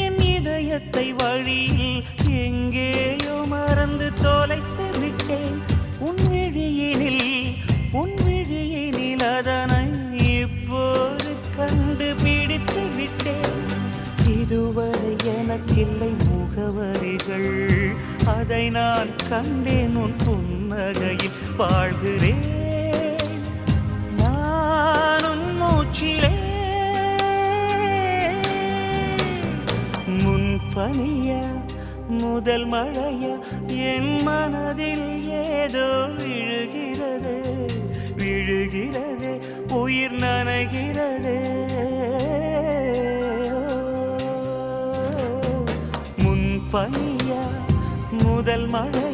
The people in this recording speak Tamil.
என் இதயத்தை வழியில் எங்கேயோ மறந்து தொலைத்து விட்டேன். உன் விழியினில் அதனை இப்போது கண்டுபிடித்து விட்டேன். இதுவரை எனக்கில்லை முகவரிகள், அதை நான் கண்டேன் உன் புன்னகையில். வாழ்கிறேன் நான் உன் மூச்சிலே. முன்பனிய முதல் மழைய என் மனதில் ஏதோ விழுகிறது, உயிர் நனைகிறது. முன்பனிய முதல் மழை